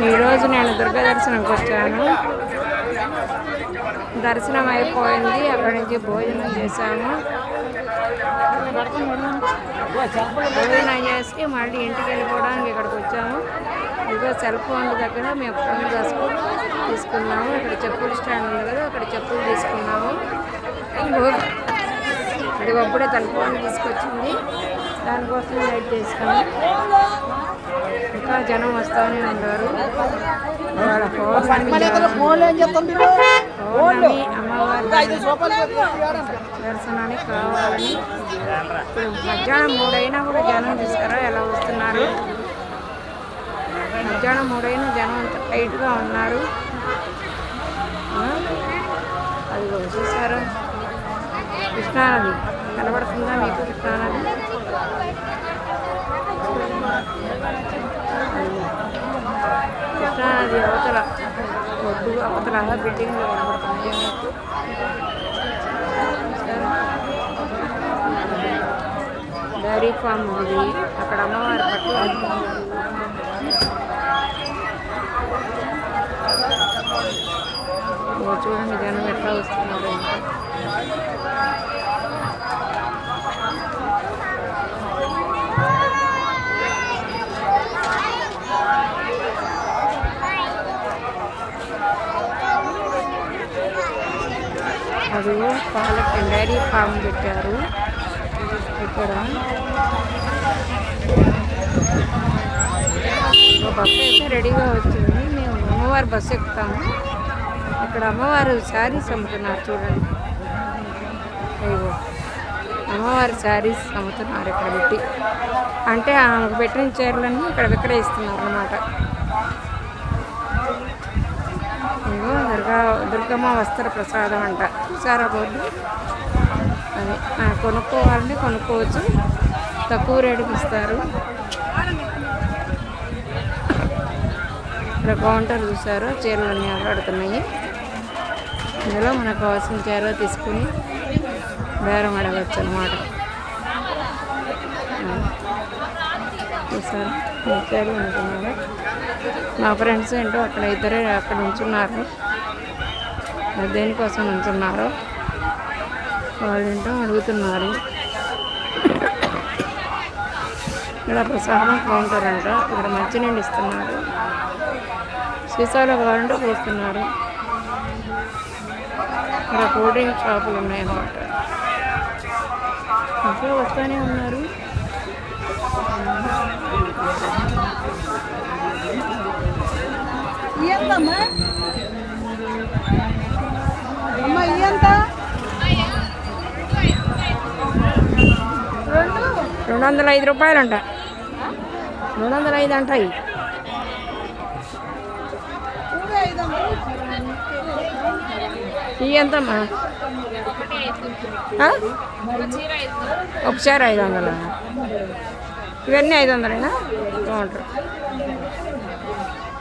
ఈరోజు నేను దుర్గా దర్శనంకి వచ్చాను. దర్శనం అయిపోయింది. అక్కడి నుంచి భోజనం చేశాము. భోజనం చేసి మళ్ళీ ఇంటికి వెళ్ళిపోవడానికి ఇక్కడికి వచ్చాము. ఇదిగో సెల్ ఫోన్ దగ్గర మేము ఫోన్ తీసుకున్నాము. ఇక్కడ చెప్పులు స్టాండ్ ఉంది కదా, అక్కడ చెప్పులు తీసుకున్నాము. అది అప్పుడే తన ఫోన్ తీసుకొచ్చింది, దానికోసం వెయిట్ చేసాము. ఇంకా జనం వస్తూనే ఉన్నారు. వాళ్ళ పౌర్ణమి అమ్మవారి దర్శనానికి కావాలని ఇప్పుడు మధ్యాహ్నం 3 అయినా కూడా జనం చూసారా ఎలా వస్తున్నారు. మధ్యాహ్నం 3 అయినా జనం అంత టైట్గా ఉన్నారు. అది చూసారా, కృష్ణానది కనబడుతుందా మీకు? కృష్ణానది కృష్ణానది అవతల ఒడ్డు అవతల బిల్డింగ్లు కనబడుతున్నాయి మీకు. డైరీ ఫామ్ ఉంది అక్కడ, అమ్మవారి పట్టు చూడండి జనం ఎట్లా వస్తున్నారు. అది పాలకి డైరీ ఫామ్ పెట్టారు ఇక్కడ. బస్సు అయితే రెడీగా వచ్చింది. మేము అమ్మవారి బస్సు ఎక్కుతాము. ఇక్కడ అమ్మవారు శారీస్ అమ్ముతున్నారు చూడండి. అయ్యో అమ్మవారి శారీస్ అమ్ముతున్నారు ఇక్కడ పెట్టి. అంటే ఆమెకు పెట్టిన చీరలన్నీ ఇక్కడ విక్రయిస్తున్నారు అన్నమాట. ఇగో దుర్గమ్మ వస్త్ర ప్రసాదం అంట. చూసారా బోర్డు? అది కొనుక్కోవాలంటే కొనుక్కోవచ్చు, తక్కువ రేటుకి ఇస్తారు. ఇక్కడ కౌంటర్ చూసారు, చీరలన్నీ ఆడుతున్నాయి. ఇందులో మనకు కావాల్సిన చీర తీసుకుని బేరం అడగచ్చు అన్నమాట. చూసారు చీరలు ఉంటున్నారు. మా ఫ్రెండ్స్ ఏంటో అక్కడ ఇద్దరే అక్కడ ఉంచున్నారు. దేనికోసం ఉంచున్నారు వాళ్ళేంటో అడుగుతున్నారు. ఇక్కడ ప్రసాదం కౌంటర్ అంట. ఇక్కడ మంచినీళ్ళు ఇస్తున్నారు. సీసాలో కావాలంటే పోస్తున్నారు. ఇక్కడ కూల్ డ్రింక్ షాపులు ఉన్నాయన్నమాట. ఇంకా వస్తూనే ఉన్నారు. ఎంత 205 రూపాయలంట. 205 అంటాయి. ఇవి ఎంతమ్మా? ఒకసారి 500. ఇవన్నీ 500ఏనా? బాగుంటారు.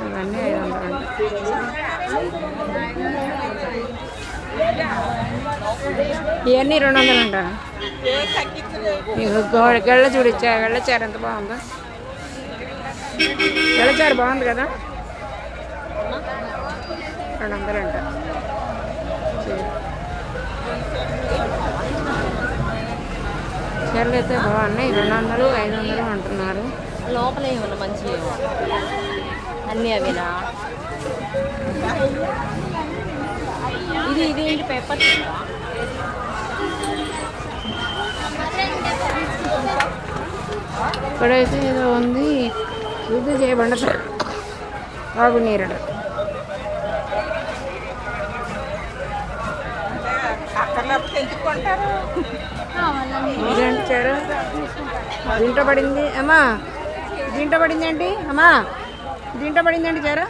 ఇవన్నీ 500 అంట. ఇవన్నీ 200 అంట. గళ్ళ చూడిచ్చా, గళ్ళచారు ఎంత బాగుందో. గళ్ళచారు బాగుంది కదా. 200 అంట. చీరలు అయితే బాగున్నాయి. 200, 500 అంటున్నారు. లోపల ఏమన్నా మంచి అన్నీ అవినా? ఇదేంటి పేపర్? ఇక్కడైతే ఏదో ఉంది, శుద్ధి చేయబడిన తాగునీరు. ఇదేంటి చారు? దీంట్లో పడింది అమ్మా, దీంట్లో పడింది ఏంటి అమ్మా? దీంట్లో పడిందండి చారు.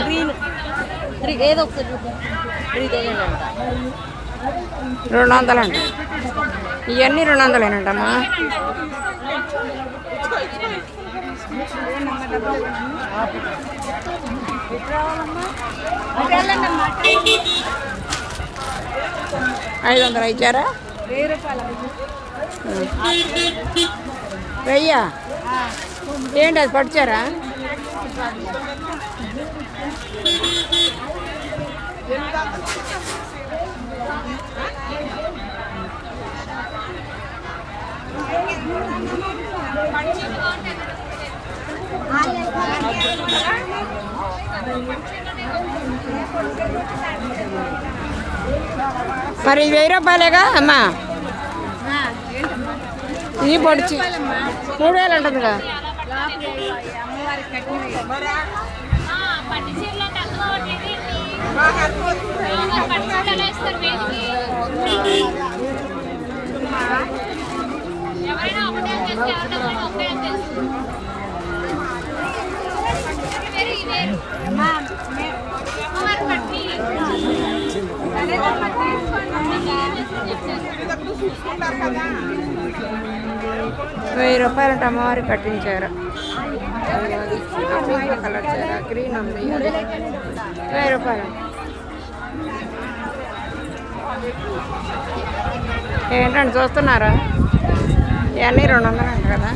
గ్రీన్ ఏదో ఒకసారి 200 అంట. ఇవన్నీ 200ఏనంటమ్మా. $500 ఇచ్చారా? 1000 రూపాయలు. 1000 ఏంటి అది పట్టుచారా? మరి 1000 రూపాయలేగా అమ్మా? ఇది పొడిచి 3000 ఉంటుందిగా. ₹1000 అమ్మవారి కట్టించారు. కలర్ చీర గ్రీన్ ఉంది. 1000 రూపాయలు. ఏంటండి చూస్తున్నారా? ఇవన్నీ 200 అంట కదా.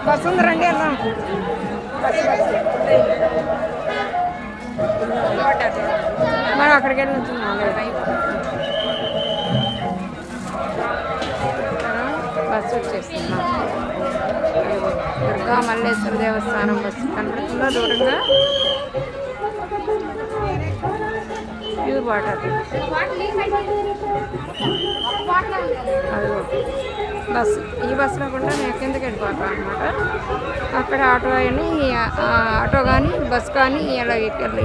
బస్సు ఉంది, రండి వెళ్దాం. మనం అక్కడికి వెళ్ళి ఉంటున్నాం. బస్సు వచ్చేస్తున్నాం. దుర్గా మల్లేశ్వర దేవస్థానం బస్సు కనబడుతుందా దూరంగా? Pure water. అదిగో బస్సు. ఈ బస్సులో కూడా నేను కిందకి వెళ్ళిపోతాను అనమాట. అక్కడ ఆటో కానీ బస్సు కానీ ఇలా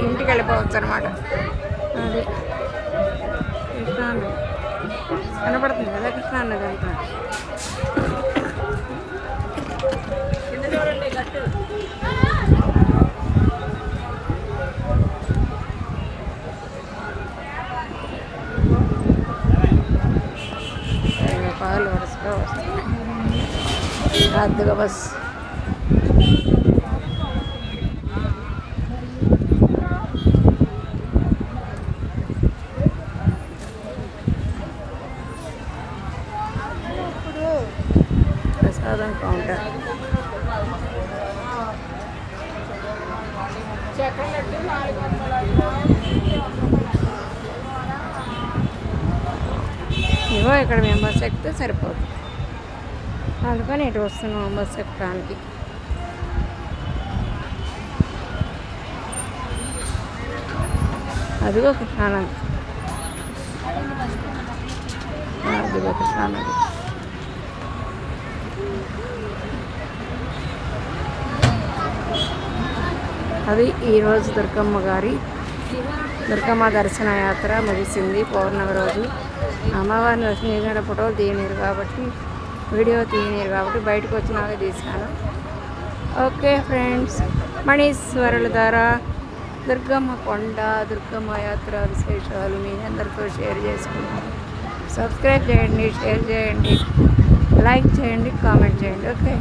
ఇంటికి వెళ్ళిపోవచ్చు అనమాట. అది కృష్ణానది కనపడుతుంది కదా, కృష్ణానది అంతా. పాలు వరుసగా వస్తున్నాయి. అద్దుగా బస్. ప్రసాదం కౌంటర్. ఇగో ఇక్కడ మేము బస్సు ఎక్కితే సరిపోదు, అందుకని ఇటు వస్తున్నాం బస్సు ఎక్కడానికి. అదిగో కృష్ణానది. అదిగో కృష్ణానది. అది ఈరోజు దుర్గమ్మ దర్శన యాత్ర ముగిసింది. పౌర్ణమి రోజు అమ్మవారిని దర్శనం ఫోటోలు తీయనీరు కాబట్టి, వీడియో తీయనీరు కాబట్టి బయటకు వచ్చినాక తీసాను. ఓకే ఫ్రెండ్స్, మణీశ్వరుల ద్వారా దుర్గమ్మ కొండ, దుర్గమ్మ యాత్ర విశేషాలు మీ అందరితో షేర్ చేసుకున్నాను. సబ్స్క్రైబ్ చేయండి, షేర్ చేయండి, లైక్ చేయండి, కామెంట్ చేయండి. ఓకే.